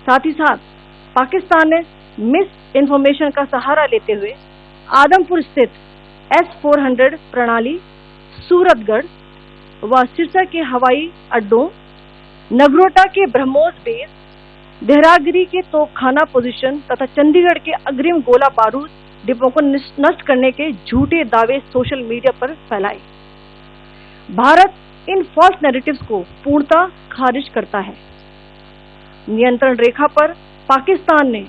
साथ ही साथ पाकिस्तान ने मिस इन्फॉर्मेशन का सहारा लेते हुए आदमपुर स्थित S-400 प्रणाली, सूरतगढ़ व सिरसा के हवाई अड्डों, नगरोटा के ब्रह्मोस बेस, देहरागिरी के तोपखाना पोजीशन तथा चंडीगढ़ के अग्रिम गोला बारूद डिपो को नष्ट करने के झूठे दावे सोशल मीडिया पर फैलाए। भारत इन फॉल्स नैरेटिव्स को पूर्णतः खारिज करता है। नियंत्रण रेखा पर पाकिस्तान ने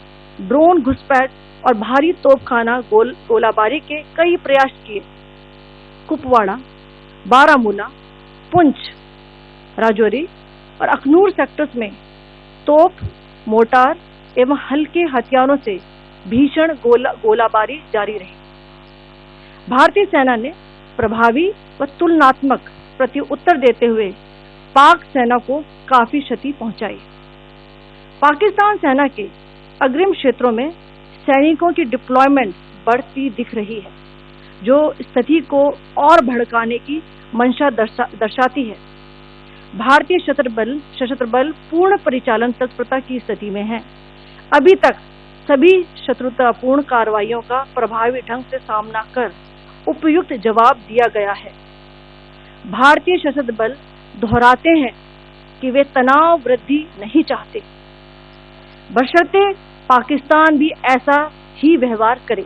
ड्रोन घुसपैठ और भारी तोपखाना गोलाबारी के कई प्रयास किए। कुपवाड़ा, बारामूला, पुंछ, राजौरी और अखनूर सेक्टर्स में तोप, मोर्टार एवं हल्के हथियारों से भीषण गोलाबारी जारी रही। भारतीय सेना ने प्रभावी व तुलनात्मक प्रत्युत्तर देते हुए पाक सेना को काफी क्षति पहुंचाई। पाकिस्तान सेना के अग्रिम क्षेत्रों में सैनिकों की डिप्लॉयमेंट बढ़ती दिख रही है, जो स्थिति को और भड़काने की मंशा दर्शाती है। भारतीय सशस्त्र बल पूर्ण परिचालन तत्परता की स्थिति में है। अभी तक सभी शत्रुतापूर्ण कार्रवाइयों का प्रभावी ढंग से सामना कर उपयुक्त जवाब दिया गया है। भारतीय सशस्त्र बल दोहराते हैं कि वे तनाव वृद्धि नहीं चाहते, बशर्ते पाकिस्तान भी ऐसा ही व्यवहार करे।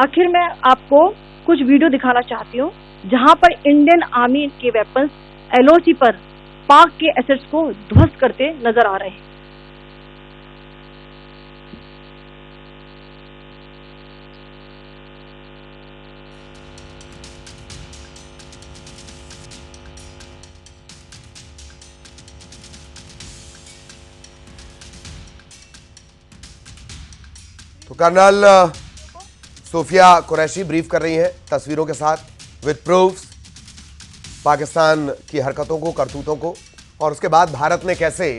आखिर में आपको कुछ वीडियो दिखाना चाहती हूँ जहां पर इंडियन आर्मी के वेपन्स LOC पर पाक के एसेट्स को ध्वस्त करते नजर आ रहे हैं। तो कर्नल सूफिया कुरैशी ब्रीफ कर रही हैं तस्वीरों के साथ विद प्रूफ्स पाकिस्तान की हरकतों को, करतूतों को, और उसके बाद भारत ने कैसे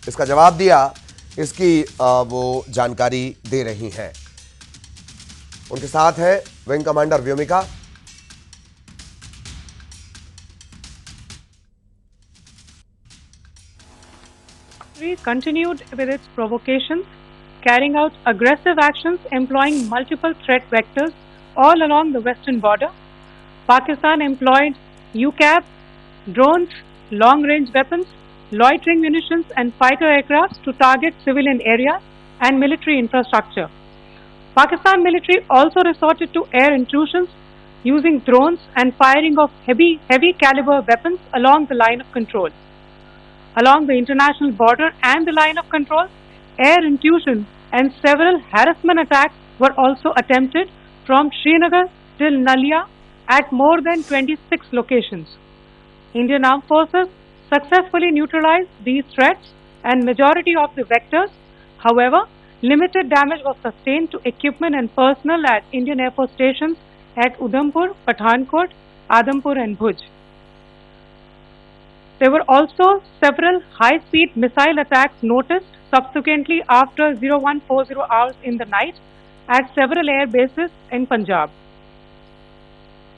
इसका जवाब दिया, इसकी वो जानकारी दे रही हैं। उनके साथ है wing commander Vyomika. We continued with its provocations, carrying out aggressive actions employing multiple threat vectors all along the western border. Pakistan employed UCAV, drones, long-range weapons, loitering munitions and fighter aircraft to target civilian areas and military infrastructure. Pakistan military also resorted to air intrusions using drones and firing of heavy caliber weapons along the line of control. Along the international border and the line of control, air intrusion and several harassment attacks were also attempted from Srinagar till Nalia at more than 26 locations. Indian Armed Forces successfully neutralized these threats and majority of the vectors. However, limited damage was sustained to equipment and personnel at Indian Air Force stations at Udhampur, Pathankot, Adampur and Bhuj. There were also several high-speed missile attacks noticed subsequently after 0140 hours in the night at several air bases in Punjab.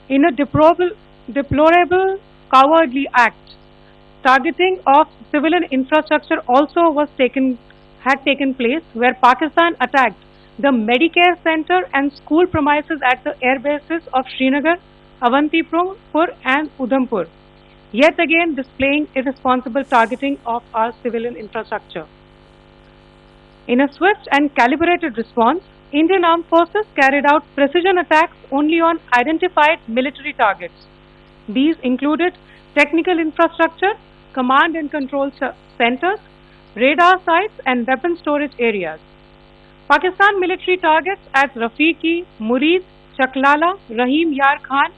In a deplorable cowardly act, targeting of civilian infrastructure also had taken place, where Pakistan attacked the Medicare Center and school premises at the air bases of Srinagar, Avantipur and Udhampur, yet again displaying irresponsible targeting of our civilian infrastructure. In a swift and calibrated response, Indian Armed Forces carried out precision attacks only on identified military targets. These included technical infrastructure, command and control centers, radar sites and weapon storage areas. Pakistan military targets at Rafiqi, Murid, Chaklala, Rahim Yar Khan,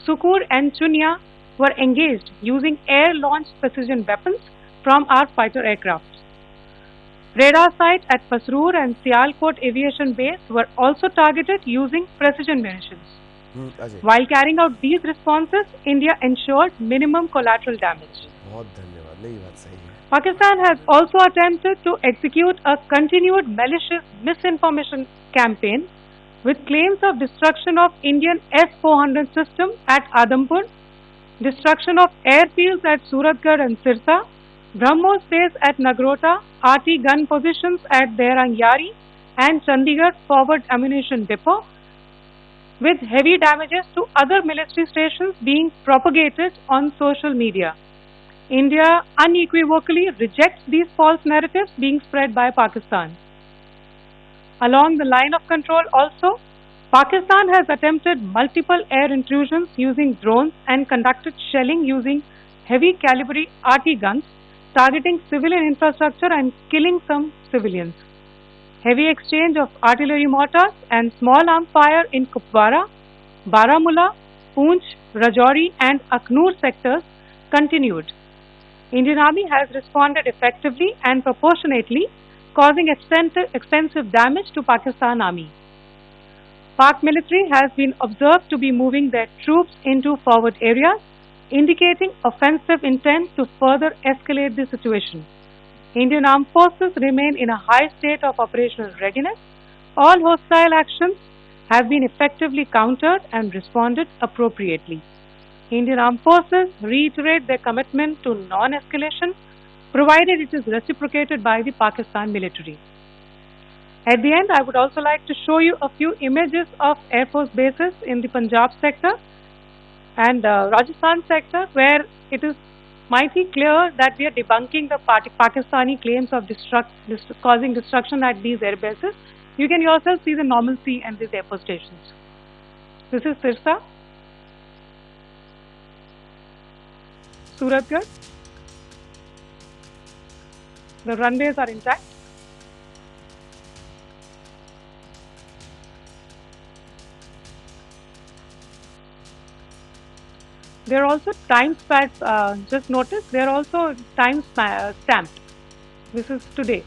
Sukur and Chunya were engaged using air-launched precision weapons from our fighter aircraft. Radar sites at Pasroor and Sialkot Aviation Base were also targeted using precision munitions. While carrying out these responses, India ensured minimum collateral damage. Pakistan has also attempted to execute a continued malicious misinformation campaign with claims of destruction of Indian S-400 system at Adampur, Destruction of airfields at Suratgarh and Sirsa, BrahMos base at Nagrota, RT gun positions at Derangyari and Chandigarh forward ammunition depot, with heavy damages to other military stations being propagated on social media. India unequivocally rejects these false narratives being spread by Pakistan. Along the line of control also, Pakistan has attempted multiple air intrusions using drones and conducted shelling using heavy caliber RT guns, targeting civilian infrastructure and killing some civilians. Heavy exchange of artillery mortars and small arm fire in Kupwara, Baramulla, Poonch, Rajouri and Aknoor sectors continued. Indian Army has responded effectively and proportionately, causing extensive damage to Pakistan Army. Pak military has been observed to be moving their troops into forward areas, indicating offensive intent to further escalate the situation. Indian armed forces remain in a high state of operational readiness. All hostile actions have been effectively countered and responded appropriately. Indian armed forces reiterate their commitment to non-escalation, provided it is reciprocated by the Pakistan military. At the end, I would also like to show you a few images of Air Force bases in the Punjab sector and Rajasthan sector, where it is mighty clear that we are debunking the Pakistani claims of causing destruction at these air bases. You can yourself see the normalcy and these air force stations. This is Sirsa, Suratgarh. The runways are intact. They are also time stamped. Just notice they are also time stamped. This is today.